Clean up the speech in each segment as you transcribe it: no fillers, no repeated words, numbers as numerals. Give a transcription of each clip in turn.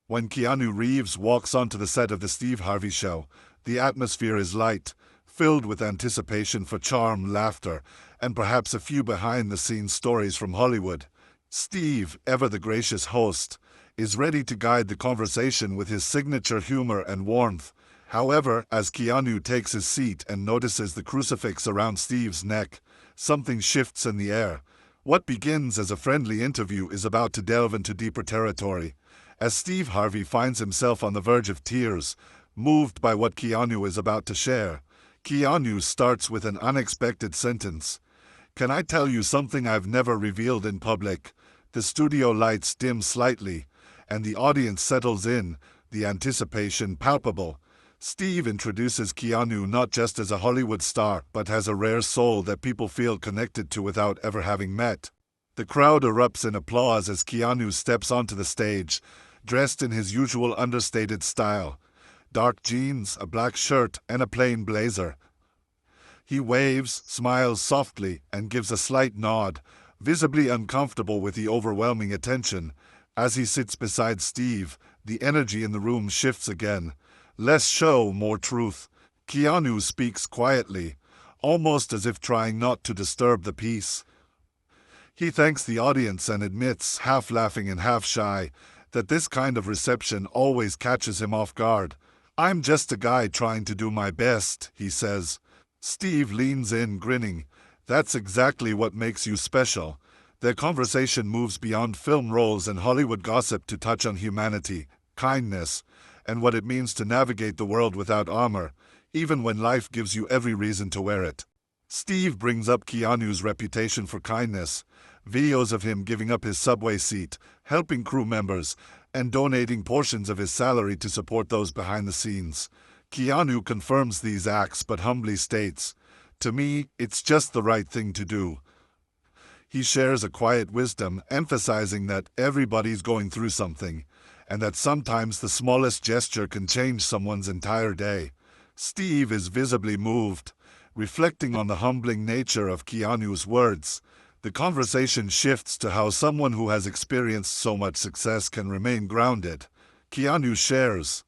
When Keanu Reeves walks onto the set of The Steve Harvey Show, the atmosphere is light, filled with anticipation for charm, laughter, and perhaps a few behind-the-scenes stories from Hollywood. Steve, ever the gracious host, is ready to guide the conversation with his signature humor and warmth. However, as Keanu takes his seat and notices the crucifix around Steve's neck, something shifts in the air. What begins as a friendly interview is about to delve into deeper territory. As Steve Harvey finds himself on the verge of tears, moved by what Keanu is about to share, Keanu starts with an unexpected sentence. "Can I tell you something I've never revealed in public?" The studio lights dim slightly, and the audience settles in, the anticipation palpable. Steve introduces Keanu not just as a Hollywood star, but as a rare soul that people feel connected to without ever having met. The crowd erupts in applause as Keanu steps onto the stage, dressed in his usual understated style. Dark jeans, a black shirt, and a plain blazer. He waves, smiles softly, and gives a slight nod, visibly uncomfortable with the overwhelming attention. As he sits beside Steve, the energy in the room shifts again. Less show, more truth. Keanu speaks quietly, almost as if trying not to disturb the peace. He thanks the audience and admits, half laughing and half shy, that this kind of reception always catches him off guard. "I'm just a guy trying to do my best," he says. Steve leans in, grinning. "That's exactly what makes you special." Their conversation moves beyond film roles and Hollywood gossip to touch on humanity, kindness, and what it means to navigate the world without armor, even when life gives you every reason to wear it. Steve brings up Keanu's reputation for kindness, videos of him giving up his subway seat, helping crew members, and donating portions of his salary to support those behind the scenes. Keanu confirms these acts but humbly states, "To me, it's just the right thing to do." He shares a quiet wisdom, emphasizing that everybody's going through something, and that sometimes the smallest gesture can change someone's entire day. Steve is visibly moved, reflecting on the humbling nature of Keanu's words. The conversation shifts to how someone who has experienced so much success can remain grounded. Keanu shares,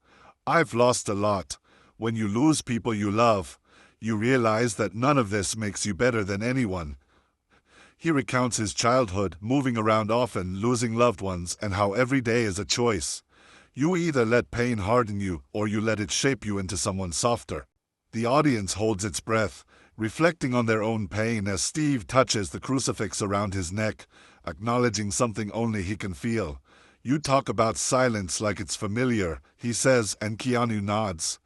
"I've lost a lot. When you lose people you love, you realize that none of this makes you better than anyone." He recounts his childhood, moving around often, losing loved ones, and how every day is a choice. You either let pain harden you, or you let it shape you into someone softer. The audience holds its breath, reflecting on their own pain as Steve touches the crucifix around his neck, acknowledging something only he can feel. "You talk about silence like it's familiar," he says, and Keanu nods.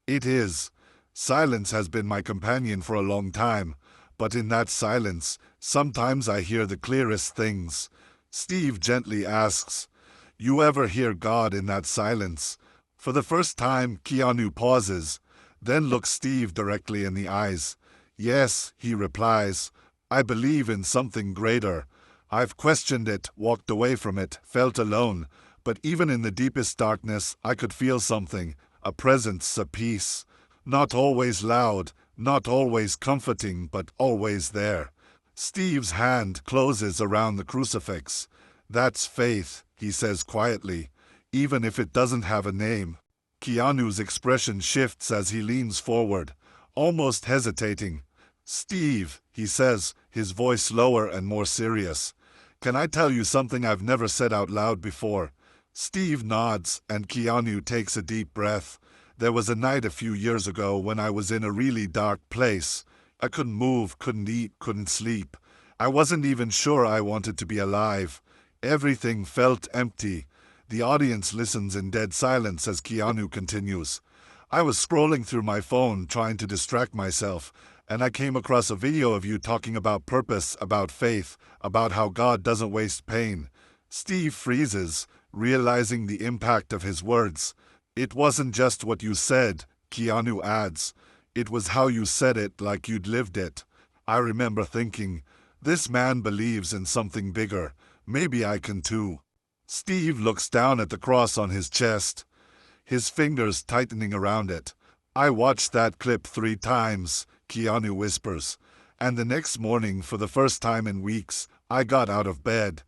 "It is. Silence has been my companion for a long time, but in that silence, sometimes I hear the clearest things." Steve gently asks, "You ever hear God in that silence?" For the first time, Keanu pauses, then looks Steve directly in the eyes. "Yes," he replies, "I believe in something greater. I've questioned it, walked away from it, felt alone, but even in the deepest darkness, I could feel something, a presence, a peace. Not always loud, not always comforting, but always there." Steve's hand closes around the crucifix. "That's faith," he says quietly, "even if it doesn't have a name." Keanu's expression shifts as he leans forward, almost hesitating. "Steve," he says, his voice lower and more serious, "can I tell you something I've never said out loud before?" Steve nods, and Keanu takes a deep breath. "There was a night a few years ago when I was in a really dark place. I couldn't move, couldn't eat, couldn't sleep. I wasn't even sure I wanted to be alive. Everything felt empty." The audience listens in dead silence as Keanu continues. "I was scrolling through my phone trying to distract myself, and I came across a video of you talking about purpose, about faith, about how God doesn't waste pain." Steve freezes, realizing the impact of his words. "It wasn't just what you said," Keanu adds. "It was how you said it, like you'd lived it." I remember thinking, this man believes in something bigger. Maybe I can too. Steve looks down at the cross on his chest, his fingers tightening around it. "I watched that clip 3 times, Keanu whispers, "and the next morning, for the first time in weeks, I got out of bed."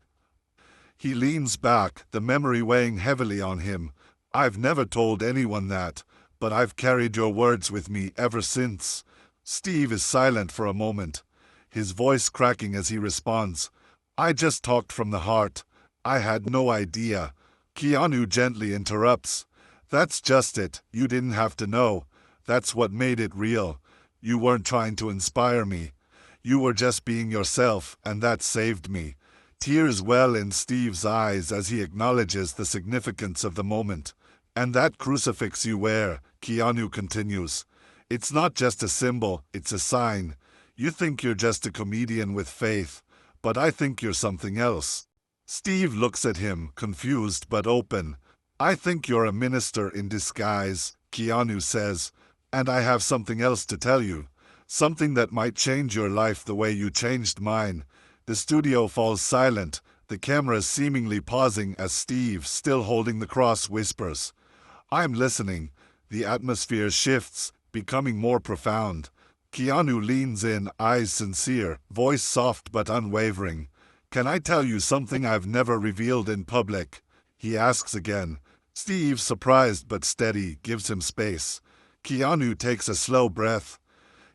He leans back, the memory weighing heavily on him. I've never told anyone that, but I've carried your words with me ever since. Steve is silent for a moment, his voice cracking as he responds. I just talked from the heart. I had no idea. Keanu gently interrupts. That's just it. You didn't have to know. That's what made it real. You weren't trying to inspire me. You were just being yourself, and that saved me. Tears well in Steve's eyes as he acknowledges the significance of the moment. And that crucifix you wear, Keanu continues. It's not just a symbol, it's a sign. You think you're just a comedian with faith, but I think you're something else. Steve looks at him, confused but open. I think you're a minister in disguise, Keanu says, and I have something else to tell you. Something that might change your life the way you changed mine. The studio falls silent, the camera seemingly pausing as Steve, still holding the cross, whispers. I'm listening. The atmosphere shifts, becoming more profound. Keanu leans in, eyes sincere, voice soft but unwavering. Can I tell you something I've never revealed in public? He asks again. Steve, surprised but steady, gives him space. Keanu takes a slow breath,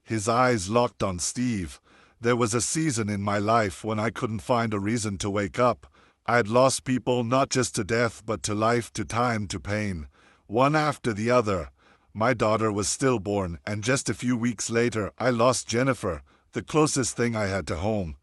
his eyes locked on Steve. There was a season in my life when I couldn't find a reason to wake up. I had lost people not just to death but to life, to time, to pain. One after the other. My daughter was stillborn, and just a few weeks later I lost Jennifer, the closest thing I had to home.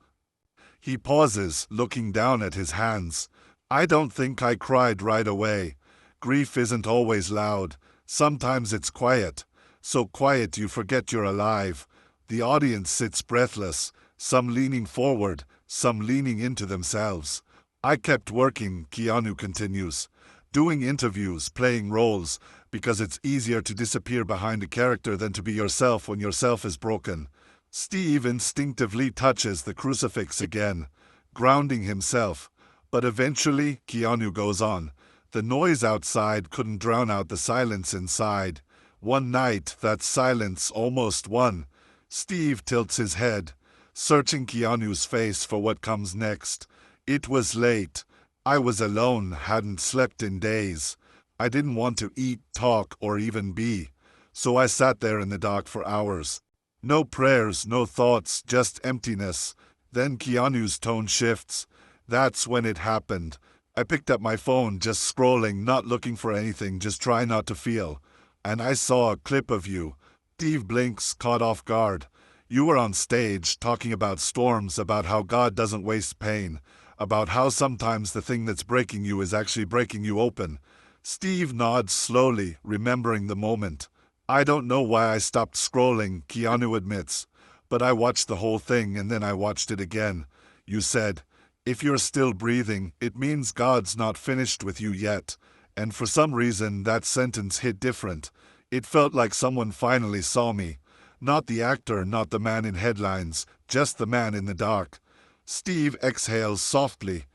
He pauses, looking down at his hands. I don't think I cried right away. Grief isn't always loud. Sometimes it's quiet. So quiet you forget you're alive. The audience sits breathless, some leaning forward, some leaning into themselves. I kept working, Keanu continues. Doing interviews, playing roles, because it's easier to disappear behind a character than to be yourself when yourself is broken. Steve instinctively touches the crucifix again, grounding himself. But eventually, Keanu goes on. The noise outside couldn't drown out the silence inside. One night, that silence almost won. Steve tilts his head, searching Keanu's face for what comes next. It was late. I was alone, hadn't slept in days. I didn't want to eat, talk, or even be. So I sat there in the dark for hours. No prayers, no thoughts, just emptiness. Then Keanu's tone shifts. That's when it happened. I picked up my phone, just scrolling, not looking for anything, just trying not to feel. And I saw a clip of you. Steve blinks, caught off guard. You were on stage, talking about storms, about how God doesn't waste pain, about how sometimes the thing that's breaking you is actually breaking you open. Steve nods slowly, remembering the moment. I don't know why I stopped scrolling, Keanu admits, but I watched the whole thing and then I watched it again. You said, if you're still breathing, it means God's not finished with you yet. And for some reason, that sentence hit different. It felt like someone finally saw me. Not the actor, not the man in headlines, just the man in the dark. Steve exhales softly,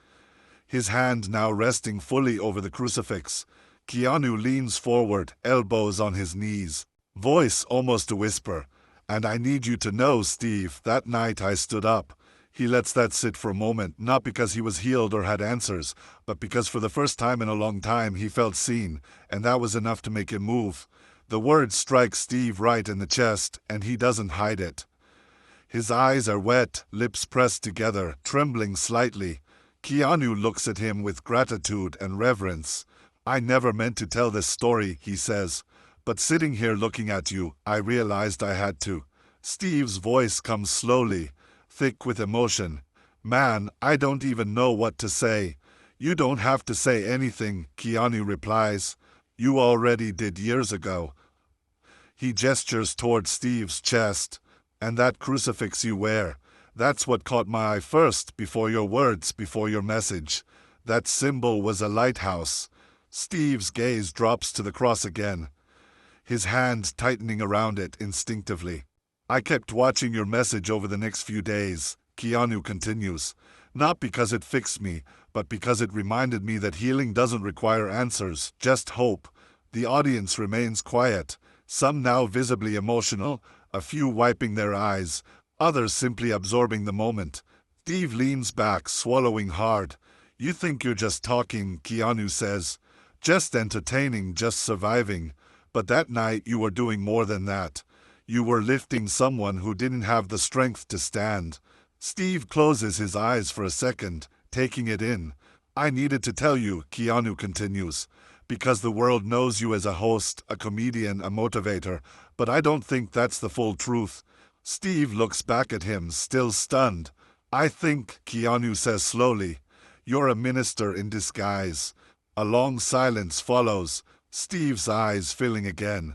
his hand now resting fully over the crucifix. Keanu leans forward, elbows on his knees, voice almost a whisper. And I need you to know, Steve, that night I stood up. He lets that sit for a moment, not because he was healed or had answers, but because for the first time in a long time he felt seen, and that was enough to make him move. The words strike Steve right in the chest, and he doesn't hide it. His eyes are wet, lips pressed together, trembling slightly. Keanu looks at him with gratitude and reverence. I never meant to tell this story, he says, but sitting here looking at you, I realized I had to. Steve's voice comes slowly, thick with emotion. Man, I don't even know what to say. You don't have to say anything, Keanu replies. You already did years ago. He gestures toward Steve's chest. And that crucifix you wear, that's what caught my eye first, before your words, before your message. That symbol was a lighthouse. Steve's gaze drops to the cross again, his hand tightening around it instinctively. I kept watching your message over the next few days, Keanu continues. Not because it fixed me, but because it reminded me that healing doesn't require answers, just hope. The audience remains quiet, some now visibly emotional, a few wiping their eyes, others simply absorbing the moment. Steve leans back, swallowing hard. You think you're just talking, Keanu says. Just entertaining, just surviving. But that night you were doing more than that. You were lifting someone who didn't have the strength to stand. Steve closes his eyes for a second, taking it in. I needed to tell you, Keanu continues, because the world knows you as a host, a comedian, a motivator, but I don't think that's the full truth. Steve looks back at him, still stunned. I think, Keanu says slowly, you're a minister in disguise. A long silence follows, Steve's eyes filling again.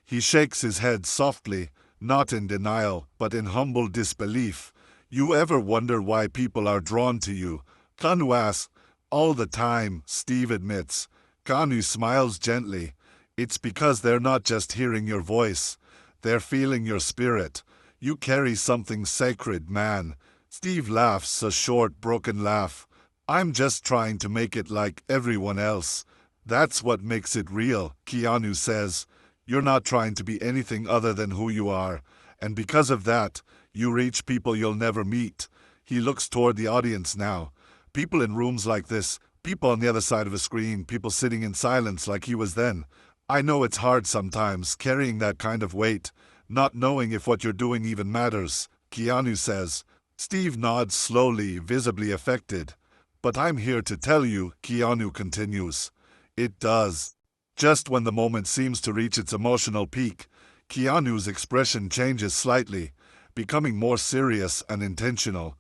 He shakes his head softly, not in denial, but in humble disbelief. You ever wonder why people are drawn to you? Keanu asks. All the time, Steve admits. Keanu smiles gently. It's because they're not just hearing your voice. They're feeling your spirit. You carry something sacred, man. Steve laughs, a short, broken laugh. I'm just trying to make it like everyone else. That's what makes it real, Keanu says. You're not trying to be anything other than who you are. And because of that, you reach people you'll never meet. He looks toward the audience now. People in rooms like this, people on the other side of a screen, people sitting in silence like he was then. I know it's hard sometimes, carrying that kind of weight, not knowing if what you're doing even matters, Keanu says. Steve nods slowly, visibly affected. But I'm here to tell you, Keanu continues. It does. Just when the moment seems to reach its emotional peak, Keanu's expression changes slightly, becoming more serious and intentional.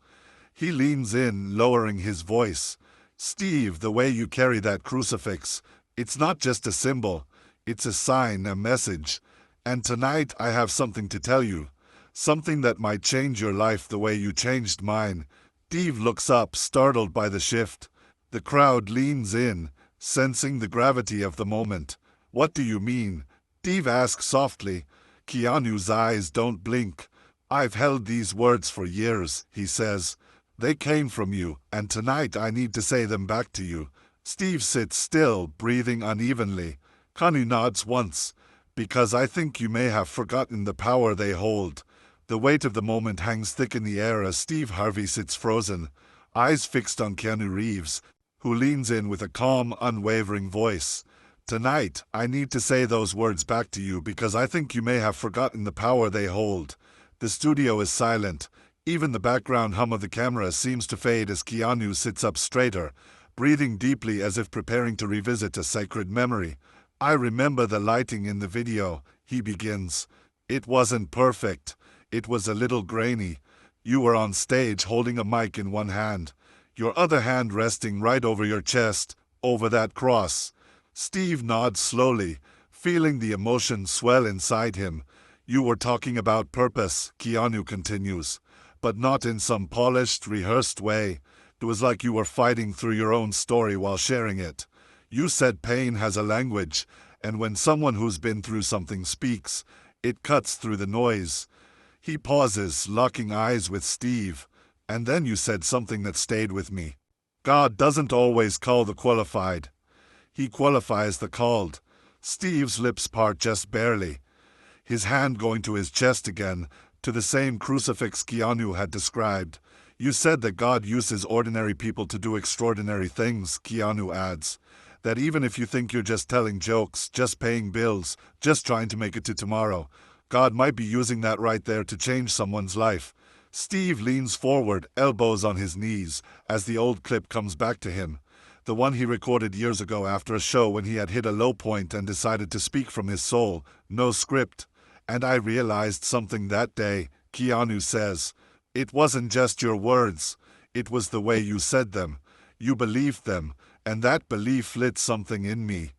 He leans in, lowering his voice. Steve, the way you carry that crucifix, it's not just a symbol, it's a sign, a message. And tonight I have something to tell you. Something that might change your life the way you changed mine. Steve looks up, startled by the shift. The crowd leans in, sensing the gravity of the moment. What do you mean? Steve asks softly. Keanu's eyes don't blink. I've held these words for years, he says. They came from you, and tonight I need to say them back to you. Steve sits still, breathing unevenly. Keanu nods once. Because I think you may have forgotten the power they hold. The weight of the moment hangs thick in the air as Steve Harvey sits frozen, eyes fixed on Keanu Reeves, who leans in with a calm, unwavering voice. Tonight, I need to say those words back to you because I think you may have forgotten the power they hold. The studio is silent. Even the background hum of the camera seems to fade as Keanu sits up straighter, breathing deeply as if preparing to revisit a sacred memory. I remember the lighting in the video, he begins. It wasn't perfect. It was a little grainy. You were on stage holding a mic in one hand, your other hand resting right over your chest, over that cross. Steve nods slowly, feeling the emotion swell inside him. You were talking about purpose, Keanu continues, but not in some polished, rehearsed way. It was like you were fighting through your own story while sharing it. You said pain has a language, and when someone who's been through something speaks, it cuts through the noise. He pauses, locking eyes with Steve. And then you said something that stayed with me. God doesn't always call the qualified. He qualifies the called. Steve's lips part just barely, his hand going to his chest again, to the same crucifix Keanu had described. You said that God uses ordinary people to do extraordinary things, Keanu adds. That even if you think you're just telling jokes, just paying bills, just trying to make it to tomorrow, God might be using that right there to change someone's life. Steve leans forward, elbows on his knees, as the old clip comes back to him. The one he recorded years ago after a show when he had hit a low point and decided to speak from his soul, no script. And I realized something that day, Keanu says. It wasn't just your words, it was the way you said them. You believed them, and that belief lit something in me.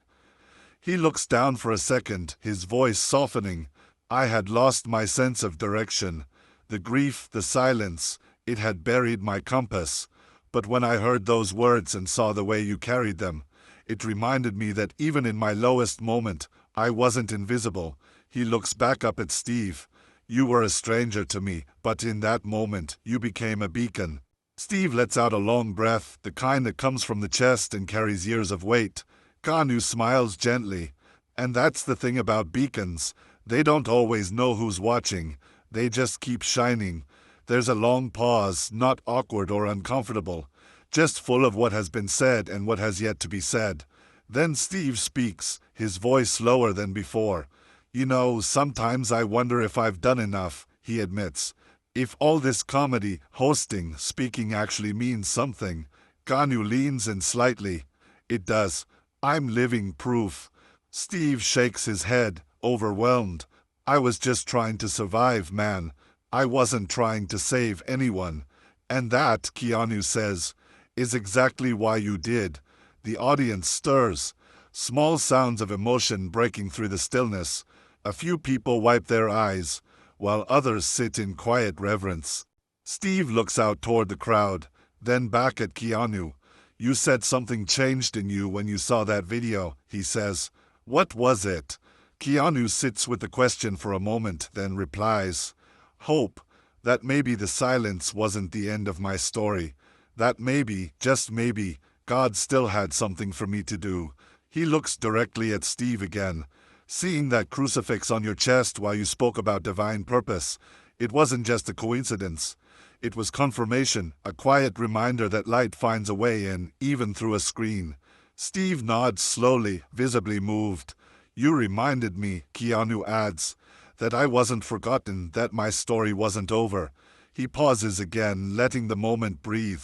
He looks down for a second, his voice softening. I had lost my sense of direction. The grief, the silence, it had buried my compass. But when I heard those words and saw the way you carried them, it reminded me that even in my lowest moment, I wasn't invisible. He looks back up at Steve. You were a stranger to me, but in that moment, you became a beacon. Steve lets out a long breath, the kind that comes from the chest and carries years of weight. Keanu smiles gently. And that's the thing about beacons. They don't always know who's watching. They just keep shining. There's a long pause, not awkward or uncomfortable. just full of what has been said and what has yet to be said. Then Steve speaks, his voice lower than before. You know, sometimes I wonder if I've done enough, he admits. If all this comedy, hosting, speaking actually means something. Keanu leans in slightly. It does. I'm living proof. Steve shakes his head, overwhelmed. I was just trying to survive, man. I wasn't trying to save anyone. And that, Keanu says, is exactly why you did. The audience stirs. Small sounds of emotion breaking through the stillness. A few people wipe their eyes, while others sit in quiet reverence. Steve looks out toward the crowd, then back at Keanu. You said something changed in you when you saw that video, he says. What was it? Keanu sits with the question for a moment, then replies, hope. That maybe the silence wasn't the end of my story. That maybe, just maybe, God still had something for me to do. He looks directly at Steve again. Seeing that crucifix on your chest while you spoke about divine purpose, it wasn't just a coincidence. It was confirmation, a quiet reminder that light finds a way in, even through a screen. Steve nods slowly, visibly moved. You reminded me, Keanu adds, that I wasn't forgotten, that my story wasn't over. He pauses again, letting the moment breathe.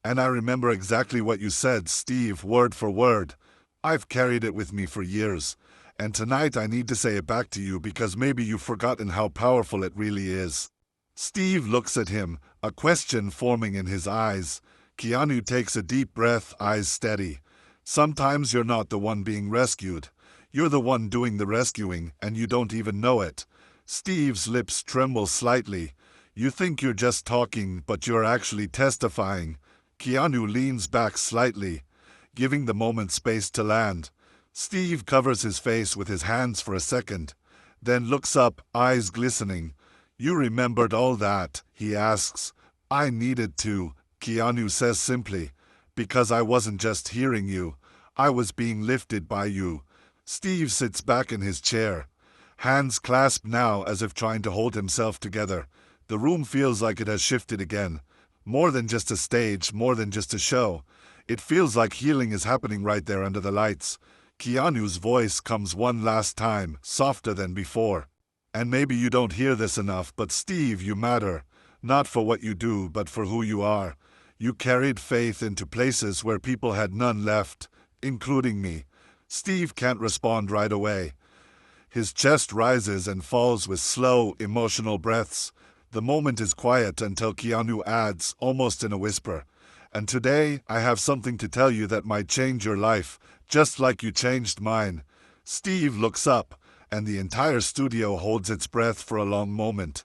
And I remember exactly what you said, Steve, word for word. I've carried it with me for years. And tonight I need to say it back to you because maybe you've forgotten how powerful it really is. Steve looks at him, a question forming in his eyes. Keanu takes a deep breath, eyes steady. Sometimes you're not the one being rescued. You're the one doing the rescuing, and you don't even know it. Steve's lips tremble slightly. You think you're just talking, but you're actually testifying. Keanu leans back slightly, giving the moment space to land. Steve covers his face with his hands for a second, then looks up, eyes glistening. You remembered all that, he asks. I needed to, Keanu says simply, because I wasn't just hearing you. I was being lifted by you. Steve sits back in his chair, hands clasped now as if trying to hold himself together. The room feels like it has shifted again. More than just a stage, more than just a show. It feels like healing is happening right there under the lights. Keanu's voice comes one last time, softer than before. And maybe you don't hear this enough, but Steve, you matter. Not for what you do, but for who you are. You carried faith into places where people had none left, including me. Steve can't respond right away. His chest rises and falls with slow, emotional breaths. The moment is quiet until Keanu adds, almost in a whisper, and today I have something to tell you that might change your life, just like you changed mine. Steve looks up, and the entire studio holds its breath for a long moment.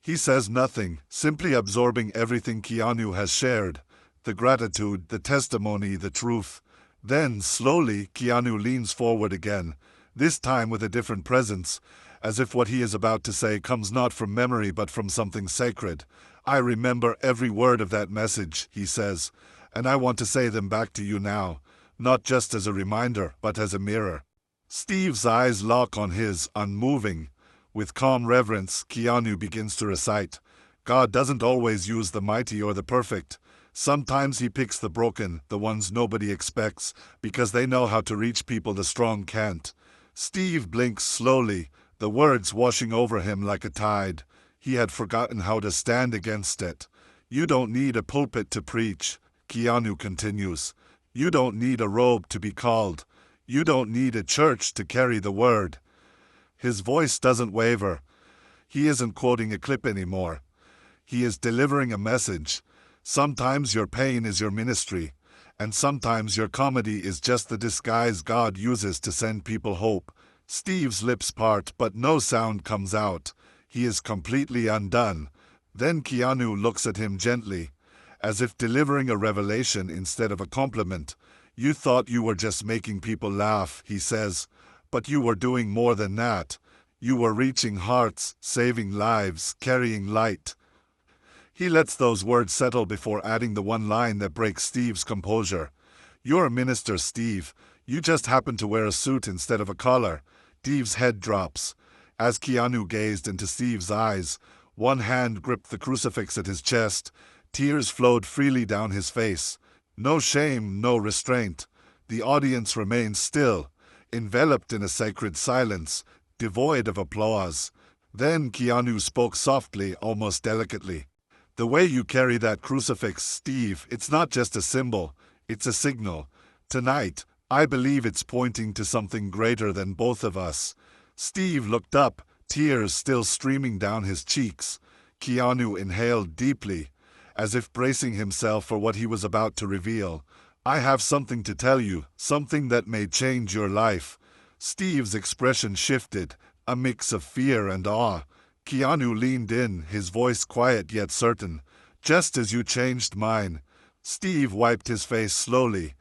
He says nothing, simply absorbing everything Keanu has shared. The gratitude, the testimony, the truth. Then, slowly, Keanu leans forward again, this time with a different presence, as if what he is about to say comes not from memory but from something sacred. I remember every word of that message, he says, and I want to say them back to you now, not just as a reminder, but as a mirror. Steve's eyes lock on his, unmoving. With calm reverence, Keanu begins to recite. God doesn't always use the mighty or the perfect. Sometimes he picks the broken, the ones nobody expects, because they know how to reach people the strong can't. Steve blinks slowly, the words washing over him like a tide. He had forgotten how to stand against it. You don't need a pulpit to preach, Keanu continues. You don't need a robe to be called. You don't need a church to carry the word. His voice doesn't waver. He isn't quoting a clip anymore. He is delivering a message. Sometimes your pain is your ministry, and sometimes your comedy is just the disguise God uses to send people hope. Steve's lips part, but no sound comes out. He is completely undone. Then Keanu looks at him gently, as if delivering a revelation instead of a compliment. You thought you were just making people laugh, he says, but you were doing more than that. You were reaching hearts, saving lives, carrying light. He lets those words settle before adding the one line that breaks Steve's composure. You're a minister, Steve. You just happen to wear a suit instead of a collar. Steve's head drops. As Keanu gazed into Steve's eyes, one hand gripped the crucifix at his chest, Tears flowed freely down his face. No shame, no restraint. The audience remained still, enveloped in a sacred silence, devoid of applause. Then Keanu spoke softly, almost delicately. "The way you carry that crucifix, Steve, it's not just a symbol, it's a signal. Tonight, I believe it's pointing to something greater than both of us." Steve looked up, tears still streaming down his cheeks. Keanu inhaled deeply, as if bracing himself for what he was about to reveal. "I have something to tell you, something that may change your life." Steve's expression shifted, a mix of fear and awe. Keanu leaned in, his voice quiet yet certain. "Just as you changed mine." Steve wiped his face slowly,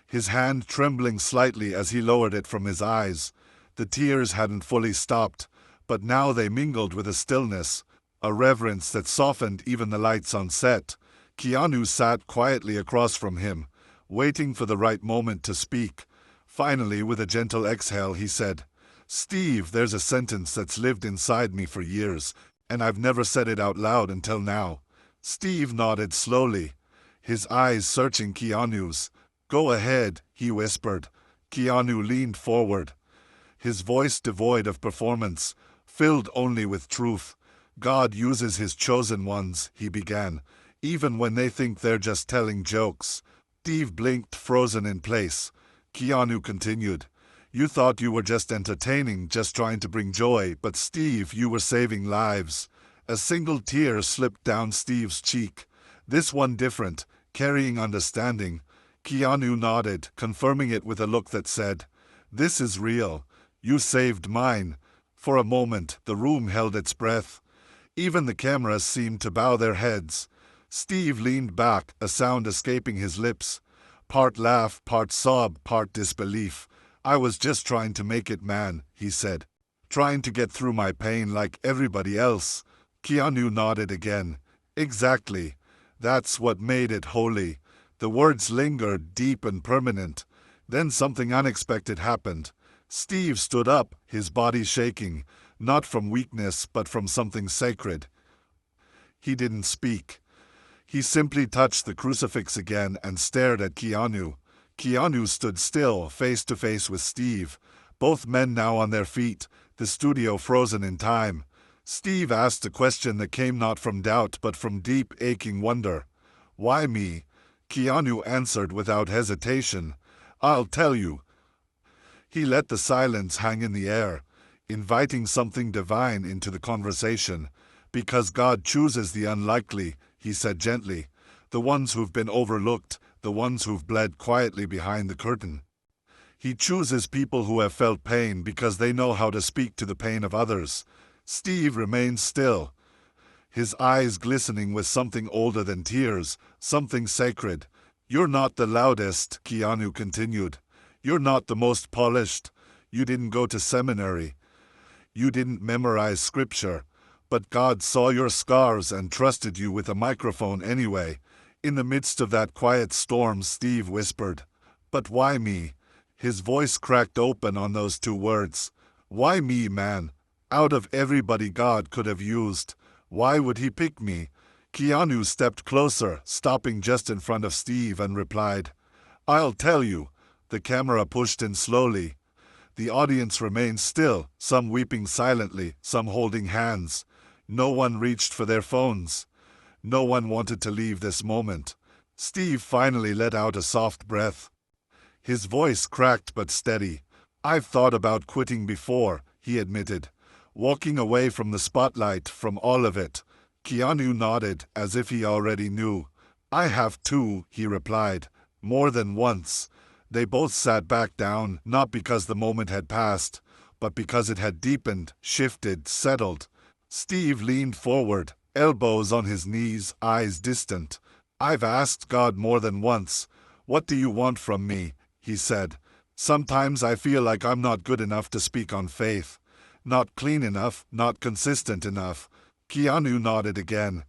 his hand trembling slightly as he lowered it from his eyes. The tears hadn't fully stopped, but now they mingled with a stillness, a reverence that softened even the lights on set. Keanu sat quietly across from him, waiting for the right moment to speak. Finally, with a gentle exhale, he said, "Steve, there's a sentence that's lived inside me for years, and I've never said it out loud until now." Steve nodded slowly, his eyes searching Keanu's. "Go ahead," he whispered. Keanu leaned forward, his voice devoid of performance, filled only with truth. "God uses his chosen ones," he began, "even when they think they're just telling jokes." Steve blinked, frozen in place. Keanu continued, "You thought you were just entertaining, just trying to bring joy, but Steve, you were saving lives." A single tear slipped down Steve's cheek, this one different, carrying understanding. Keanu nodded, confirming it with a look that said, "This is real. You saved mine." For a moment, the room held its breath. Even the cameras seemed to bow their heads. Steve leaned back, a sound escaping his lips. Part laugh, part sob, part disbelief. "I was just trying to make it, man," he said. "Trying to get through my pain like everybody else." Keanu nodded again. "Exactly. That's what made it holy." The words lingered, deep and permanent. Then something unexpected happened. Steve stood up, his body shaking, not from weakness but from something sacred. He didn't speak. He simply touched the crucifix again and stared at Keanu. Keanu stood still, face to face with Steve, both men now on their feet, the studio frozen in time. Steve asked a question that came not from doubt but from deep, aching wonder. "Why me?" Keanu answered without hesitation. "I'll tell you." He let the silence hang in the air, inviting something divine into the conversation. "Because God chooses the unlikely," he said gently, "the ones who've been overlooked, the ones who've bled quietly behind the curtain. He chooses people who have felt pain because they know how to speak to the pain of others." Steve remained still, his eyes glistening with something older than tears, something sacred. "You're not the loudest," Keanu continued. "You're not the most polished. You didn't go to seminary. You didn't memorize scripture. But God saw your scars and trusted you with a microphone anyway." In the midst of that quiet storm, Steve whispered, "But why me?" His voice cracked open on those two words. "Why me, man? Out of everybody God could have used, why would he pick me?" Keanu stepped closer, stopping just in front of Steve, and replied, "I'll tell you." The camera pushed in slowly. The audience remained still, some weeping silently, some holding hands. No one reached for their phones. No one wanted to leave this moment. Steve finally let out a soft breath. His voice cracked but steady. "I've thought about quitting before," he admitted. "Walking away from the spotlight, from all of it." Keanu nodded, as if he already knew. "I have too," he replied. "More than once." They both sat back down, not because the moment had passed, but because it had deepened, shifted, settled. Steve leaned forward, elbows on his knees, eyes distant. "I've asked God more than once, 'What do you want from me?'" he said. "Sometimes I feel like I'm not good enough to speak on faith. Not clean enough, not consistent enough." Keanu nodded again,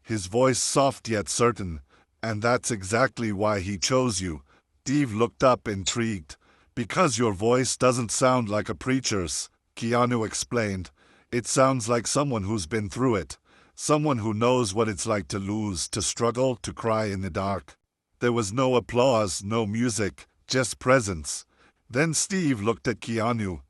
his voice soft yet certain. "And that's exactly why he chose you." Steve looked up, intrigued. "Because your voice doesn't sound like a preacher's," Keanu explained. "It sounds like someone who's been through it. Someone who knows what it's like to lose, to struggle, to cry in the dark. There was no applause, no music, just presence. Then Steve looked at Keanu,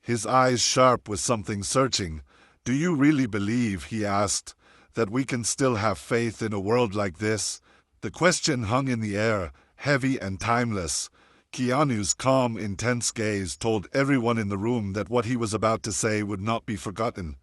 his eyes sharp with something searching. "Do you really believe," he asked, "that we can still have faith in a world like this?" The question hung in the air, heavy and timeless. Keanu's calm, intense gaze told everyone in the room that what he was about to say would not be forgotten.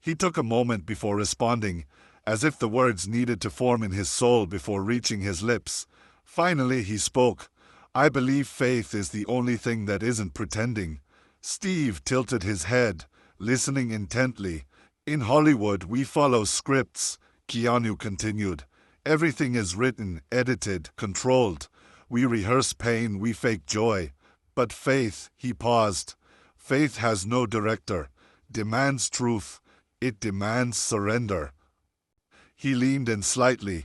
He took a moment before responding, as if the words needed to form in his soul before reaching his lips. Finally he spoke. "I believe faith is the only thing that isn't pretending." Steve tilted his head, listening intently. "In Hollywood, we follow scripts," Keanu continued. "Everything is written, edited, controlled. We rehearse pain, we fake joy. But faith," he paused, "faith has no director, demands truth. It demands surrender." He leaned in slightly,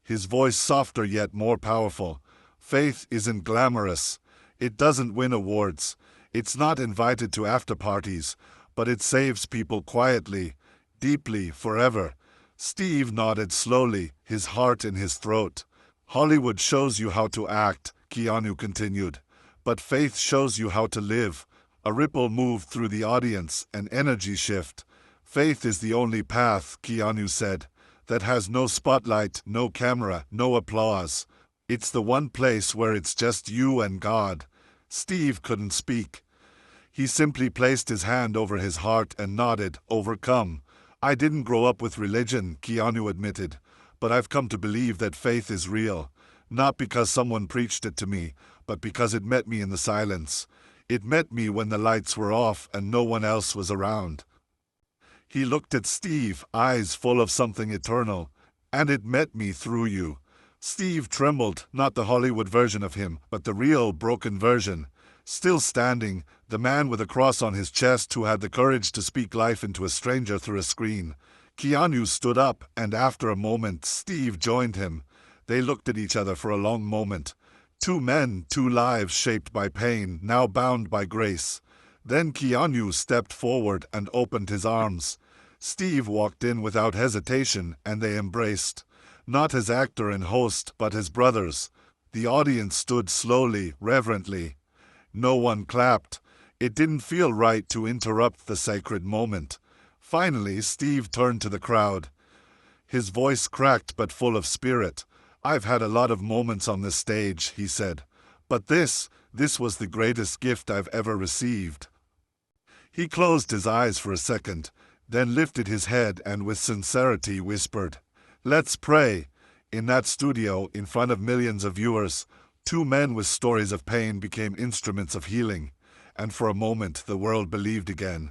his voice softer yet more powerful. "Faith isn't glamorous. It doesn't win awards. It's not invited to after-parties, but it saves people quietly, deeply, forever." Steve nodded slowly, his heart in his throat. "Hollywood shows you how to act," Keanu continued, "but faith shows you how to live." A ripple moved through the audience, an energy shift. "Faith is the only path," Keanu said, "that has no spotlight, no camera, no applause. It's the one place where it's just you and God." Steve couldn't speak. He simply placed his hand over his heart and nodded, overcome. "I didn't grow up with religion," Keanu admitted, "but I've come to believe that faith is real. Not because someone preached it to me, but because it met me in the silence. It met me when the lights were off and no one else was around." He looked at Steve, eyes full of something eternal. "And it met me through you." Steve trembled, not the Hollywood version of him, but the real, broken version. Still standing, the man with a cross on his chest who had the courage to speak life into a stranger through a screen. Keanu stood up, and after a moment, Steve joined him. They looked at each other for a long moment. Two men, two lives shaped by pain, now bound by grace. Then Keanu stepped forward and opened his arms. Steve walked in without hesitation, and they embraced. Not as actor and host, but as brothers. The audience stood slowly, reverently. No one clapped. It didn't feel right to interrupt the sacred moment. Finally, Steve turned to the crowd. His voice cracked but full of spirit. "I've had a lot of moments on this stage," he said. "But this was the greatest gift I've ever received." He closed his eyes for a second, then lifted his head and with sincerity whispered, "Let's pray." In that studio, in front of millions of viewers, two men with stories of pain became instruments of healing, and for a moment the world believed again.